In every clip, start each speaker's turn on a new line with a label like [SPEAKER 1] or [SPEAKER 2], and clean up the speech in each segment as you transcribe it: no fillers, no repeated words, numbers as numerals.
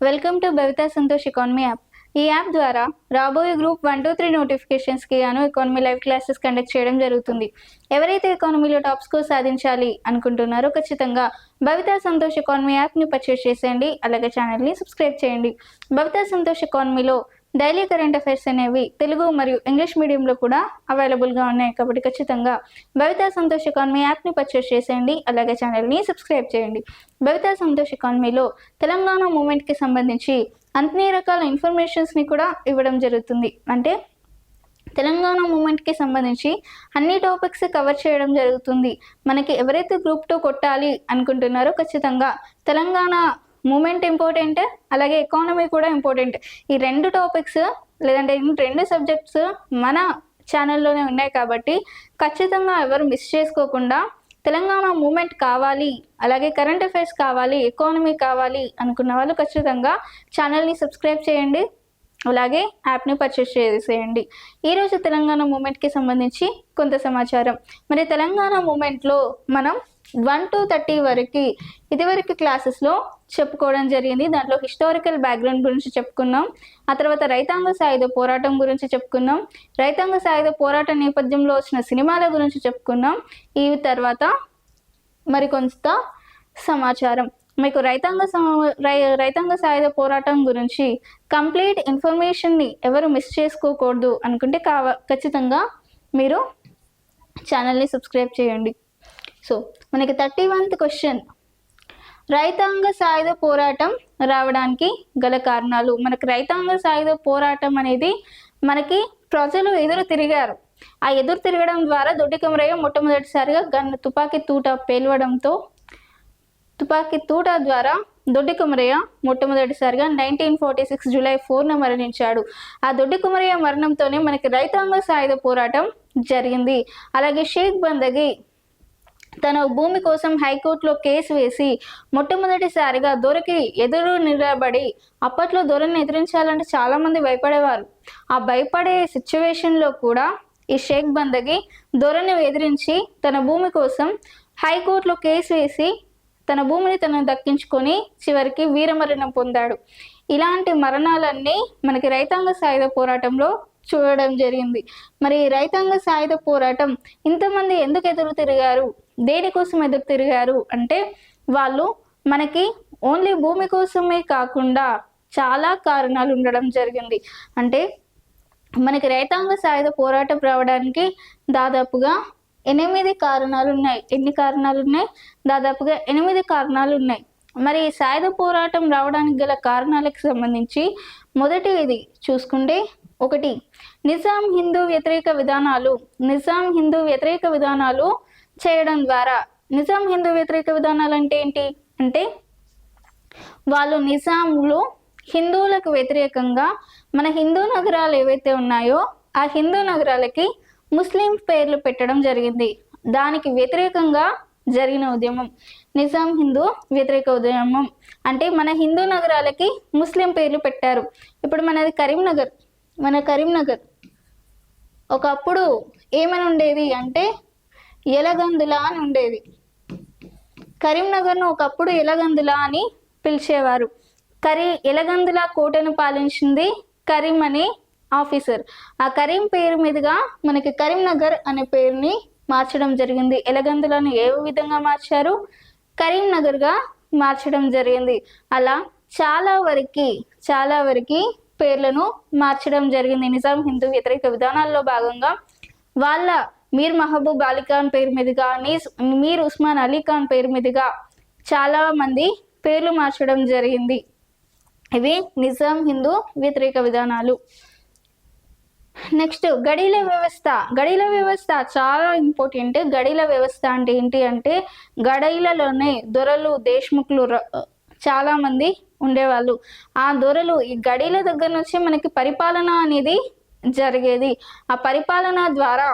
[SPEAKER 1] Welcome to Bhavitha Santosh economy app. ఈ app ద్వారా రాబోయే గ్రూప్ 1, 2, 3 నోటిఫికేషన్స్కి గాను ఎకానమీ లైవ్ క్లాసెస్ కండక్ట్ చేయడం జరుగుతుంది. ఎవరైతే ఎకానమీలో టాప్ స్కోర్ సాధించాలి అనుకుంటున్నారో ఖచ్చితంగా భవితా సంతోష్ ఎకానమీ యాప్ని పర్చేస్ చేసేయండి. అలాగే ఛానల్ని సబ్స్క్రైబ్ చేయండి. భవితా సంతోష్ ఎకానమీలో డైలీ కరెంట్ అఫైర్స్ అనేవి తెలుగు మరియు ఇంగ్లీష్ మీడియంలో కూడా అవైలబుల్గా ఉన్నాయి. కాబట్టి ఖచ్చితంగా భవితా సంతోష్ ఎకానమీ యాప్ని పర్చేస్ చేసేయండి. అలాగే ఛానల్ని సబ్స్క్రైబ్ చేయండి. భవితా సంతోష్ ఎకానమీలో తెలంగాణ మూమెంట్కి సంబంధించి అన్ని రకాల ఇన్ఫర్మేషన్స్ని కూడా ఇవ్వడం జరుగుతుంది. అంటే తెలంగాణ మూమెంట్కి సంబంధించి అన్ని టాపిక్స్ కవర్ చేయడం జరుగుతుంది. మనకి ఎవరైతే గ్రూప్ 2 కొట్టాలి అనుకుంటున్నారో ఖచ్చితంగా తెలంగాణ మూమెంట్ ఇంపార్టెంట్, అలాగే ఎకానమీ కూడా ఇంపార్టెంట్. ఈ 2 టాపిక్స్ లేదంటే 2 సబ్జెక్ట్స్ మన ఛానల్లోనే ఉన్నాయి. కాబట్టి ఖచ్చితంగా ఎవరు మిస్ చేసుకోకుండా తెలంగాణ మూమెంట్ కావాలి, అలాగే కరెంట్ అఫైర్స్ కావాలి, ఎకానమీ కావాలి అనుకున్న వాళ్ళు ఖచ్చితంగా ఛానల్ని సబ్స్క్రైబ్ చేయండి. అలాగే యాప్ని పర్చేస్ చేసేయండి. ఈరోజు తెలంగాణ మూమెంట్కి సంబంధించి కొంత సమాచారం. మరి తెలంగాణ మూమెంట్లో మనం 1 to 30 వరకు ఇదివరకు క్లాసెస్లో చెప్పుకోవడం జరిగింది. దాంట్లో హిస్టారికల్ బ్యాక్గ్రౌండ్ గురించి చెప్పుకున్నాం. ఆ తర్వాత రైతాంగ సాయుధ పోరాటం గురించి చెప్పుకున్నాం. రైతాంగ సాయుధ పోరాట నేపథ్యంలో వచ్చిన సినిమాల గురించి చెప్పుకున్నాం. ఈ తర్వాత మరికొంత సమాచారం మీకు రైతాంగ సాయుధ పోరాటం గురించి కంప్లీట్ ఇన్ఫర్మేషన్ని ఎవరు మిస్ చేసుకోకూడదు అనుకుంటే ఖచ్చితంగా మీరు ఛానల్ని సబ్స్క్రైబ్ చేయండి. సో మనకి 31th క్వశ్చన్, రైతాంగ సాయుధ పోరాటం రావడానికి గల కారణాలు. మనకి రైతాంగ సాయుధ పోరాటం అనేది మనకి ప్రజలు ఎదురు తిరిగారు. ఆ ఎదురు తిరగడం ద్వారా దొడ్డి కొమరయ్య మొట్టమొదటిసారిగా తుపాకీ తూట పేలవడంతో తుపాకీ తూట ద్వారా దొడ్డి కొమరయ్య మొట్టమొదటిసారిగా 1946 జూలై 4న మరణించాడు. ఆ దొడ్డి కొమరయ్య మరణంతోనే మనకి రైతాంగ సాయుధ పోరాటం జరిగింది. అలాగే షేక్ బందగి తన భూమి కోసం హైకోర్టులో కేసు వేసి మొట్టమొదటిసారిగా దొరికి ఎదురు నిలబడి, అప్పట్లో దొరని ఎదిరించాలంటే చాలామంది భయపడేవారు. ఆ భయపడే సిచ్యువేషన్లో కూడా ఈ షేక్ బందగి దొరని ఎదిరించి తన భూమి కోసం హైకోర్టులో కేసు వేసి తన భూమిని తను దక్కించుకొని చివరికి వీరమరణం పొందాడు. ఇలాంటి మరణాలన్నీ మనకి రైతాంగ సాయుధ పోరాటంలో చూడడం జరిగింది. మరి రైతాంగ సాయుధ పోరాటం ఇంతమంది ఎందుకు ఎదురు తిరిగారు, దేనికోసం ఎదురు తిరిగారు అంటే వాళ్ళు మనకి ఓన్లీ భూమి కోసమే కాకుండా చాలా కారణాలు ఉండడం జరిగింది. అంటే మనకి రైతాంగ సాయుధ పోరాటం రావడానికి దాదాపుగా 8 కారణాలు ఉన్నాయి. ఎన్ని కారణాలు ఉన్నాయి? దాదాపుగా 8 కారణాలు ఉన్నాయి. మరి సాయుధ పోరాటం రావడానికి గల కారణాలకు సంబంధించి మొదటిది చూసుకుంటే, 1 నిజాం హిందూ వ్యతిరేక విధానాలు. నిజాం హిందూ వ్యతిరేక విధానాలు చేయడం ద్వారా. నిజాం హిందూ వ్యతిరేక విధానాలు అంటే ఏంటి అంటే వాళ్ళు నిజాంలు హిందువులకు వ్యతిరేకంగా మన హిందూ నగరాలు ఏవైతే ఉన్నాయో ఆ హిందూ నగరాలకి ముస్లిం పేర్లు పెట్టడం జరిగింది. దానికి వ్యతిరేకంగా జరిగిన ఉద్యమం నిజాం హిందూ వ్యతిరేక ఉద్యమం. అంటే మన హిందూ నగరాలకి ముస్లిం పేర్లు పెట్టారు. ఇప్పుడు మనది కరీంనగర్. మన కరీంనగర్ ఒకప్పుడు ఏమని ఉండేది అంటే ఎలగందుల అని ఉండేది. కరీంనగర్ను ఒకప్పుడు ఎలగందుల అని పిలిచేవారు. ఎలగందుల కోటను పాలించింది కరీం అనే ఆఫీసర్. ఆ కరీం పేరు మీదుగా మనకి కరీంనగర్ అనే పేరుని మార్చడం జరిగింది. ఎలగందులను ఏ విధంగా మార్చారు? కరీంనగర్గా మార్చడం జరిగింది. అలా చాలా వరకు పేర్లను మార్చడం జరిగింది. నిజాం హిందూ వ్యతిరేక విధానాల్లో భాగంగా వాళ్ళ మీర్ మహబూబ్ అలీ ఖాన్ పేరు మీదుగా, మీర్ ఉస్మాన్ అలీ ఖాన్ పేరు మీదుగా చాలా మంది పేర్లు మార్చడం జరిగింది. ఇవి నిజాం హిందూ వ్యతిరేక విధానాలు. నెక్స్ట్ గడీల వ్యవస్థ. గడీల వ్యవస్థ చాలా ఇంపార్టెంట్. గడీల వ్యవస్థ అంటే ఏంటి అంటే గడీలలోనే దొరలు, దేశ్ముఖులు చాలా మంది ఉండేవాళ్ళు. ఆ దొరలు ఈ గడీల దగ్గర నుంచి మనకి పరిపాలన అనేది జరిగేది. ఆ పరిపాలన ద్వారా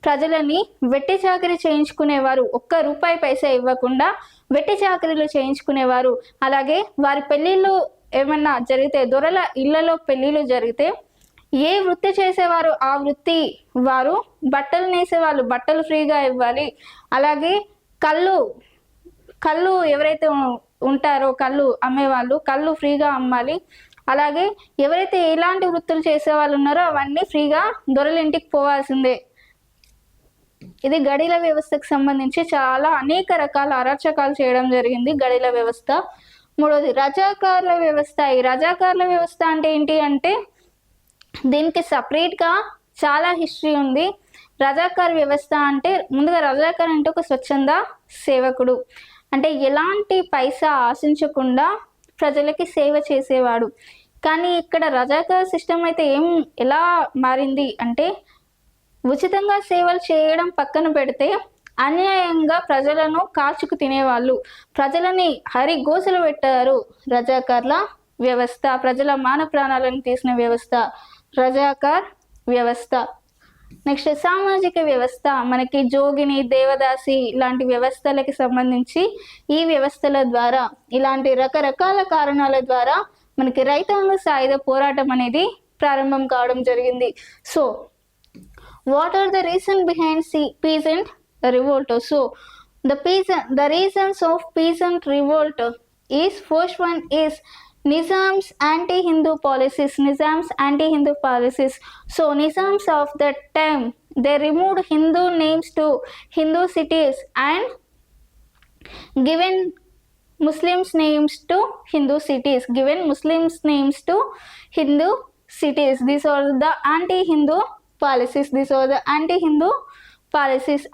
[SPEAKER 1] ప్రజలని వెట్టి చాకరీ చేయించుకునేవారు. ₹1 పైసా ఇవ్వకుండా వెట్టి చాకరీలు చేయించుకునేవారు. అలాగే వారి పెళ్ళిళ్ళు ఏమన్నా జరిగితే, దొరల ఇళ్లలో పెళ్ళిళ్ళు జరిగితే ఏ వృత్తి చేసేవారు ఆ వృత్తి వారు, బట్టలు నేసేవాళ్ళు బట్టలు ఫ్రీగా ఇవ్వాలి. అలాగే కళ్ళు ఎవరైతే ఉంటారో కళ్ళు అమ్మేవాళ్ళు కళ్ళు ఫ్రీగా అమ్మాలి. అలాగే ఎవరైతే ఎలాంటి వృత్తులు చేసే వాళ్ళు ఉన్నారో అవన్నీ ఫ్రీగా దొరలింటికి పోవాల్సిందే. ఇది గడిల వ్యవస్థకు సంబంధించి చాలా అనేక రకాల అరాచకాలు చేయడం జరిగింది గడిల వ్యవస్థ. మూడోది రజాకార్ల వ్యవస్థ. ఈ రజాకార్ల వ్యవస్థ అంటే ఏంటి అంటే దీనికి సపరేట్గా చాలా హిస్టరీ ఉంది. రజాకార్ వ్యవస్థ అంటే ముందుగా రజాకార్ అంటే ఒక స్వచ్ఛంద సేవకుడు, అంటే ఎలాంటి పైసా ఆశించకుండా ప్రజలకి సేవ చేసేవాడు. కానీ ఇక్కడ రజాకార్ సిస్టమ్ అయితే ఎలా మారింది అంటే ఉచితంగా సేవలు చేయడం పక్కన పెడితే అన్యాయంగా ప్రజలను కాచుకు తినేవాళ్ళు, ప్రజలని హరిగోసలు పెట్టారు. రజాకార్ల వ్యవస్థ ప్రజల మాన ప్రాణాలను తీసిన వ్యవస్థ రజాకార్ వ్యవస్థ. నెక్స్ట్ సామాజిక వ్యవస్థ. మనకి జోగిని, దేవదాసి ఇలాంటి వ్యవస్థలకి సంబంధించి ఈ వ్యవస్థల ద్వారా ఇలాంటి రకరకాల కారణాల ద్వారా మనకి రైతాంగ సాయుధ పోరాటం అనేది ప్రారంభం కావడం జరిగింది. So what are the reason behind peasant revolt? So the reasons of peasant revolt is first one is Nizam's anti-Hindu policies. So Nizams of that time, they removed Hindu names to Hindu cities and given Muslims names to Hindu cities. These are the anti-Hindu policies.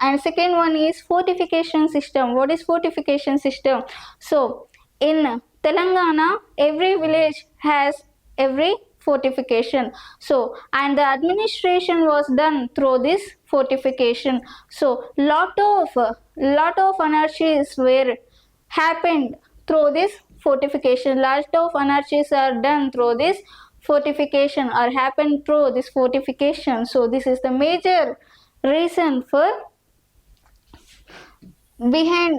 [SPEAKER 1] And second one is fortification system. What is fortification system? So in Telangana, every village has every fortification. So and the administration was done through this fortification. So lot of anarchies were happened through this fortification. Lot of anarchies are done through this fortification or happened through this fortification. So this is the major reason behind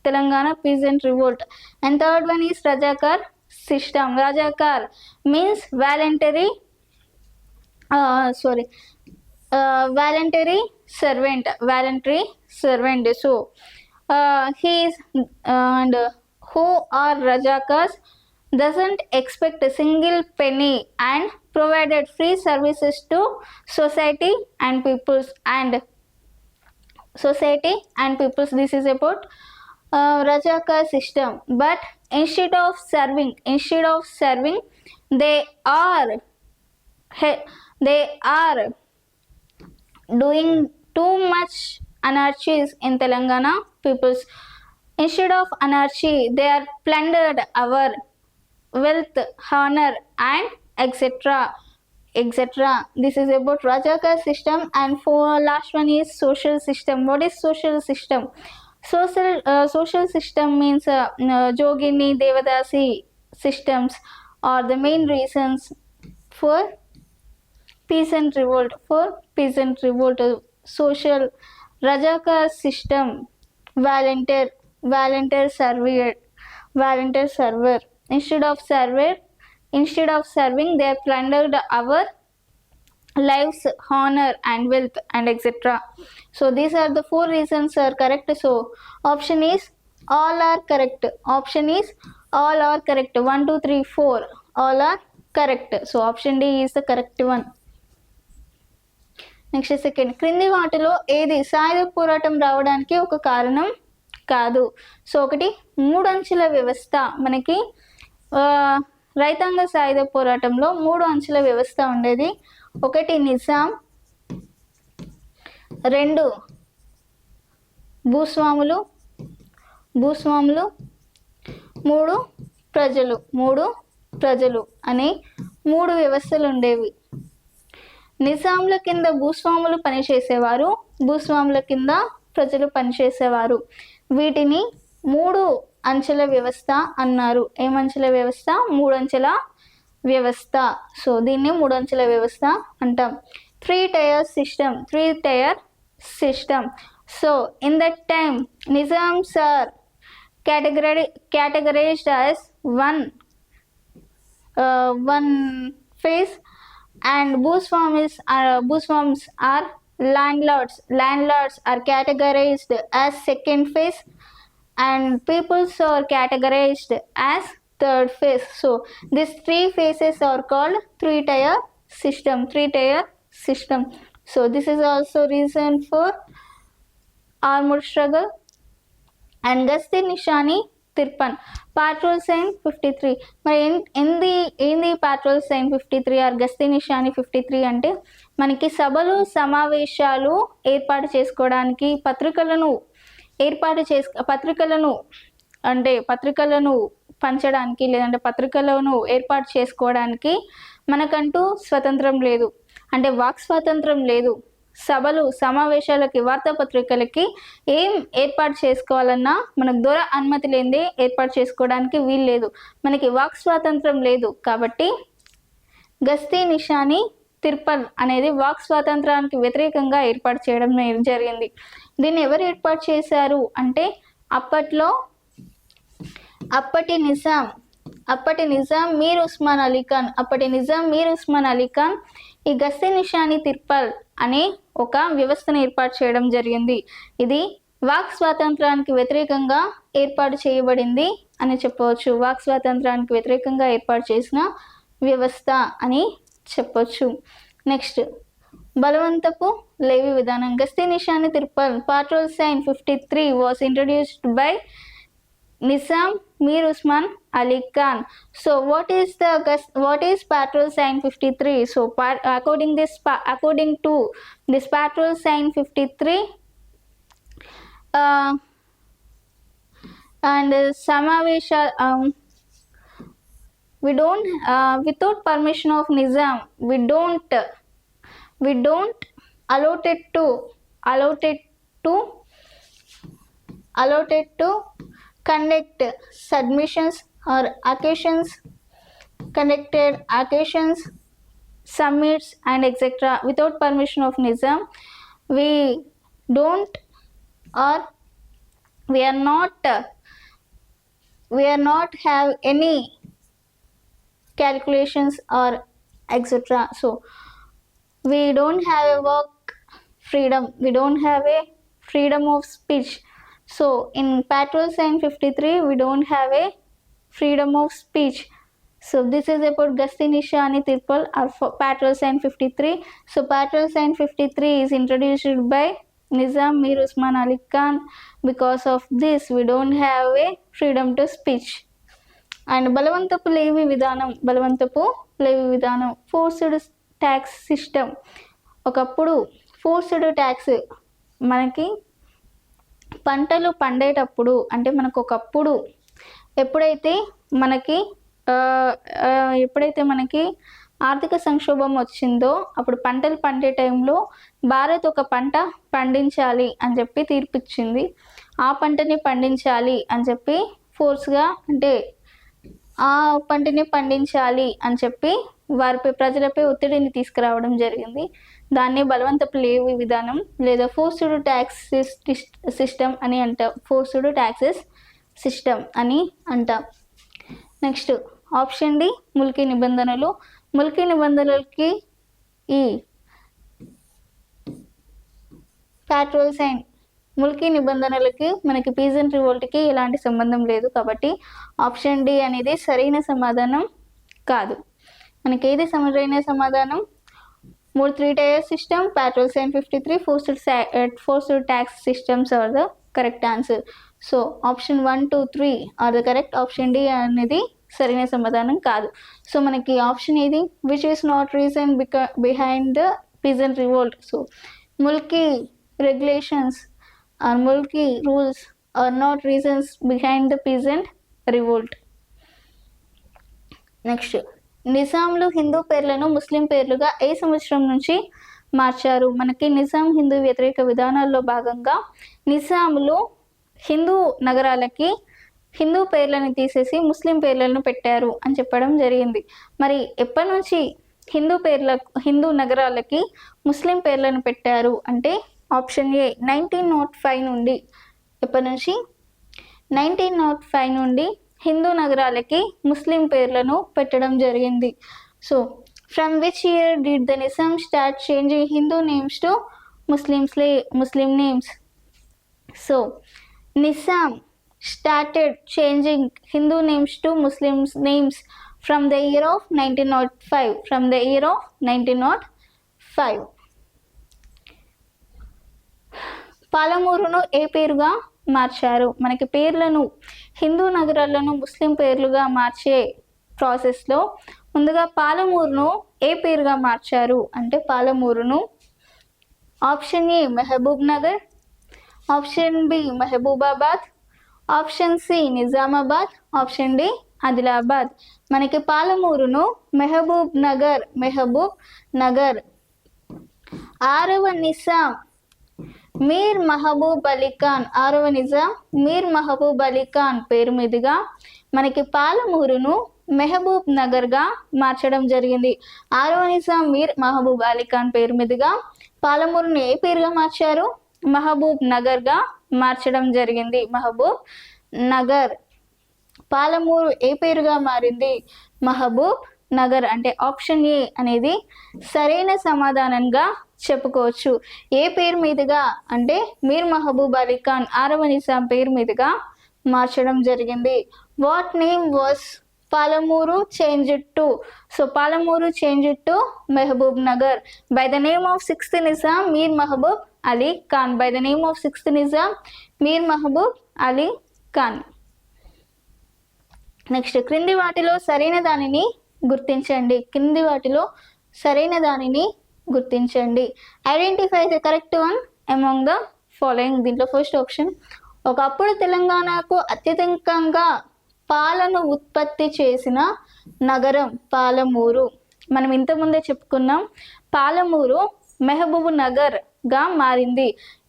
[SPEAKER 1] Telangana peasant revolt. And third one is Rajakar system. Rajakar means voluntary servant. So he is and who are Rajakars doesn't expect a single penny and provided free services to society and peoples. This is about Rajakar system. But instead of serving, they are doing too much anarchies in Telangana peoples. Instead of anarchy, they are plundered our wealth, honor and etc. This is about Rajakar system. And for last one is social system. What is social system? Social system means Jogini, Devadasi systems are the main reasons for peasant revolt. Social Rajakar system, volunteer server. Instead of serving, they plundered our lives, honor and wealth and etc. So these are the four reasons are correct. So option is all are correct. 1 2 3 4 all are correct. So option D is the correct one. Next second, క్రింది వాటిలో ఏది సాయుధ పోరాటం రావడానికి ఒక కారణం కాదు? So ఒకటి మూడంచెల వ్యవస్థ. మనకి రైతాంగ సాయుధ పోరాటంలో 3 అంచెల వ్యవస్థ ఉండేది. ఒకటి నిజాం, 2 భూస్వాములు, 3 ప్రజలు అనే 3 వ్యవస్థలు ఉండేవి. నిజాంల కింద భూస్వాములు పనిచేసేవారు, భూస్వాముల కింద ప్రజలు పనిచేసేవారు. వీటిని 3 అంచెల వ్యవస్థ అన్నారు. ఏమంచెల వ్యవస్థ? 3 అంచెల వ్యవస్థ. సో దీన్ని 3 అంచెల వ్యవస్థ అంటాం. 3 tier system. So in that time Nizams are categorized as one phase, and Bhuswams are landlords are categorized as second phase, and peoples are categorized as third phase. So these three phases are called three-tier system. So this is also reason for armed struggle. And గస్తీ నిషాని తిర్పన్ patrol sign 53. మరి ఏంది patrol sign 53 are గస్తీ నిషాని 53 అంటే మనకి సభలు సమావేశాలు ఏర్పాటు చేసుకోవడానికి పత్రికలను పంచడానికి లేదంటే పత్రికలను ఏర్పాటు చేసుకోవడానికి మనకంటూ స్వతంత్రం లేదు, అంటే వాక్ స్వాతంత్రం లేదు. సభలు సమావేశాలకి వార్తాపత్రికలకి ఏం ఏర్పాటు చేసుకోవాలన్నా మనకు దొర అనుమతి లేనిదే ఏర్పాటు చేసుకోవడానికి వీలు లేదు, మనకి వాక్ స్వాతంత్రం లేదు. కాబట్టి గస్తీ నిషాని తిర్పల్ అనేది వాక్ స్వాతంత్రానికి వ్యతిరేకంగా ఏర్పాటు చేయడం జరిగింది. దీన్ని ఎవరు ఏర్పాటు చేశారు అంటే అప్పటి నిజాం మీర్ ఉస్మాన్ అలీ ఖాన్ ఈ గస్తీ నిషాని తిర్పల్ అనే ఒక వ్యవస్థను ఏర్పాటు చేయడం జరిగింది. ఇది వాక్ స్వాతంత్రానికి వ్యతిరేకంగా ఏర్పాటు చేయబడింది అని చెప్పవచ్చు. వాక్ స్వాతంత్రానికి వ్యతిరేకంగా ఏర్పాటు చేసిన వ్యవస్థ అని చెప్పొచ్చు. నెక్స్ట్ బలవంతపు లేవి విధానం. గస్తీ నిషాని తిర్పల్ patrol sign 53 was introduced by Nizam Mir Usman Ali Khan. So what is patrol sign 53? So according to this patrol sign 53 and Samavesha we don't without permission of Nizam we don't allot it to conduct submissions or conducted occasions, summits and etc. without permission of Nizam. We are not have any calculations or etc. So we don't have a work freedom, we don't have a freedom of speech. So in patrol sign 53 we don't have a freedom of speech. So this is about Gastee Nishani Tirpal or patrol sign 53. So patrol sign 53 is introduced by Nizam Mir Usman Ali Khan. Because of this we don't have a freedom to speech. And బలవంతపు లేవి విధానం forced tax system. ఒకప్పుడు forced tax మనకి పంటలు పండేటప్పుడు, అంటే మనకు ఒకప్పుడు ఎప్పుడైతే మనకి ఆర్థిక సంక్షోభం వచ్చిందో అప్పుడు పంటలు పండే టైంలో భారత్ ఒక పంట పండించాలి అని చెప్పి తీర్పిచ్చింది. ఆ పంటని పండించాలి అని చెప్పి ఫోర్స్గా, అంటే ఆ పంటని పండించాలి అని చెప్పి ప్రజలపై ఒత్తిడిని తీసుకురావడం జరిగింది. దాన్ని బలవంతపు లేవి విధానం లేదా ఫోర్స్డ్ ట్యాక్స్ సిస్టమ్ అని అంటాం. ఫోర్స్డ్ ట్యాక్సెస్ సిస్టమ్ అని అంటాం. నెక్స్ట్ ఆప్షన్ డి ముల్కీ నిబంధనలు. ముల్కీ నిబంధనలకి ఈ పాట్రోల్ సైన్ ముల్కీ నిబంధనలకి మనకి పీజెంట్ రివోల్ట్కి ఎలాంటి సంబంధం లేదు. కాబట్టి ఆప్షన్ డి అనేది సరైన సమాధానం కాదు. మనకి ఏది సరైన సమాధానం? 3-tier system, patrol sign 53, forced tax systems are the correct answer. So option 1, 2, 3 are the correct. Option D అనేది సరైన సమాధానం కాదు. సో మనకి ఆప్షన్ ఏది? Which is not reason behind the peasant revolt. So Mulki regulations or mulki rules are not reasons behind the peasant revolt. Next నిజాంలు హిందూ పేర్లను Muslim పేర్లుగా ఏ సంవత్సరం నుంచి మార్చారు? మనకి నిజాం హిందూ వ్యతిరేక విధానాల్లో భాగంగా నిజాంలు హిందూ నగరాలకి హిందూ పేర్లను తీసేసి ముస్లిం పేర్లను పెట్టారు అని చెప్పడం జరిగింది. మరి ఎప్పటి నుంచి హిందూ నగరాలకి ముస్లిం పేర్లను పెట్టారు అంటే ఆప్షన్ ఏ 1905 నుండి. ఎప్పటి నుంచి? 1905 నుండి హిందూ నగరాలకి ముస్లిం పేర్లను పెట్టడం జరిగింది. So from which year did the Nizam start changing Hindu names to Muslim names? So Nizam started changing Hindu names to Muslims names from the year of 1905. From the year of 1905. పాలమూరును ఏ పేరుగా మార్చారు? మనకి పేర్లను హిందూ నగరాలను ముస్లిం పేర్లుగా మార్చే ప్రాసెస్లో ముందుగా పాలమూరును ఏ పేరుగా మార్చారు అంటే పాలమూరును option a Mahabubnagar, option b Mahabubabad, option c Nizamabad, option d Adilabad. మనకి పాలమూరును మహబూబ్ నగర్ 6వ నిజాం మీర్ మహబూబ్ అలీ ఖాన్, 6వ నిజాం మీర్ మహబూబ్ అలీ ఖాన్ పేరు మీదుగా మనకి పాలమూరును మహబూబ్ నగర్గా మార్చడం జరిగింది. 6వ నిజాం మీర్ మహబూబ్ అలీ ఖాన్ పేరు మీదుగా పాలమూరును ఏ పేరుగా మార్చారు? మహబూబ్ నగర్గా మార్చడం జరిగింది. మహబూబ్ నగర్. పాలమూరు ఏ పేరుగా మారింది? మహబూబ్ నగర్. అంటే ఆప్షన్ ఏ అనేది సరైన సమాధానంగా చెప్పుకోవచ్చు. ఏ పేరు మీదుగా అంటే మీర్ మహబూబ్ అలీ ఖాన్ 6వ నిజాం పేరు మీదుగా మార్చడం జరిగింది. What name was Palamuru changed to? So Palamuru changed to Mehboob Nagar by the name of 6th Nizam Mir Mahbub Ali Khan. By the name of 6th Nizam Mir Mahbub Ali Khan. Next క్రింది వాటిలో సరైన దానిని గుర్తించండి. కింది వాటిలో సరైన దానిని గుర్తించండి. Identify the correct one among the following. దీంట్లో ఫస్ట్ ఆప్షన్, ఒకప్పుడు తెలంగాణకు అత్యధికంగా పాలను ఉత్పత్తి చేసిన నగరం పాలమూరు. మనం ఇంతకుముందే చెప్పుకున్నాం పాలమూరు మహబూబ్ నగర్గా మారింది.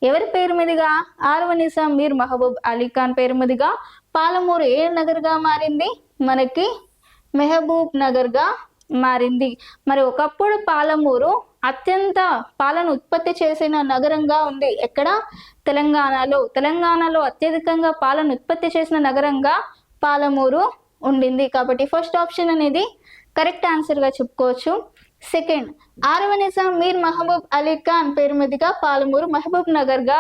[SPEAKER 1] ఎవరి పేరు మీదుగా? 6వ నిజాం మీర్ మహబూబ్ అలీ ఖాన్ పేరు మీదుగా పాలమూరు ఏ నగర్గా మారింది? మనకి మహబూబ్ నగర్గా మారింది. మరి ఒకప్పుడు పాలమూరు అత్యంత పాలను ఉత్పత్తి చేసిన నగరంగా ఉంది. ఎక్కడ? తెలంగాణలో అత్యధికంగా పాలను ఉత్పత్తి చేసిన నగరంగా పాలమూరు ఉండింది. కాబట్టి ఫస్ట్ ఆప్షన్ అనేది కరెక్ట్ ఆన్సర్గా చెప్పుకోవచ్చు. సెకండ్, 6వ నిజాం మీర్ మహబూబ్ అలీ ఖాన్ పేరు మీదుగా పాలమూరు మహబూబ్ నగర్గా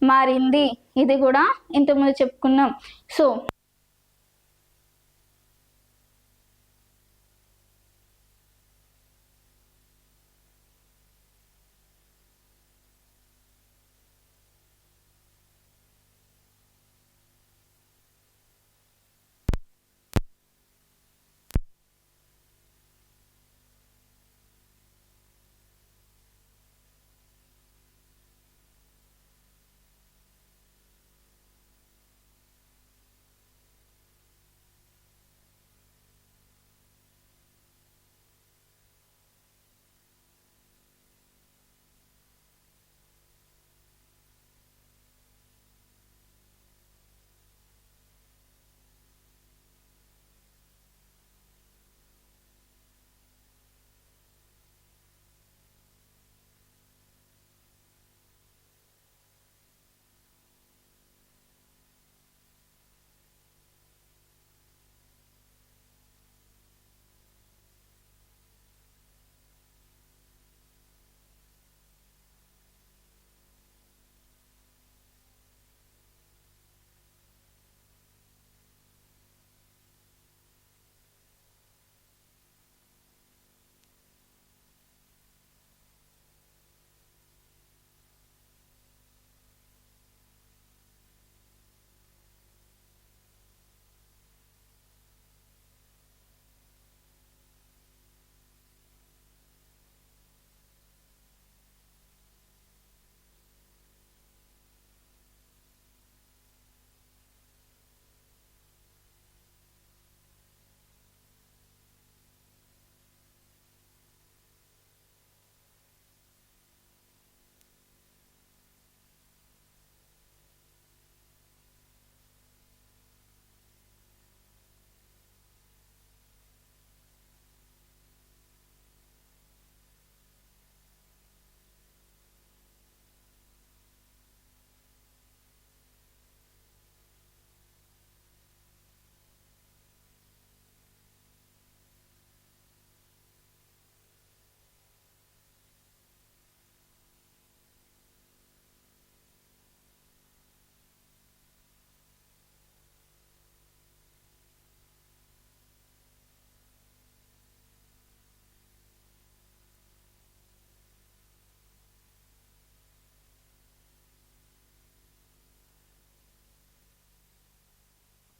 [SPEAKER 1] మారింది. ఇది కూడా ఇంతకుముందు చెప్పుకున్నాం. సో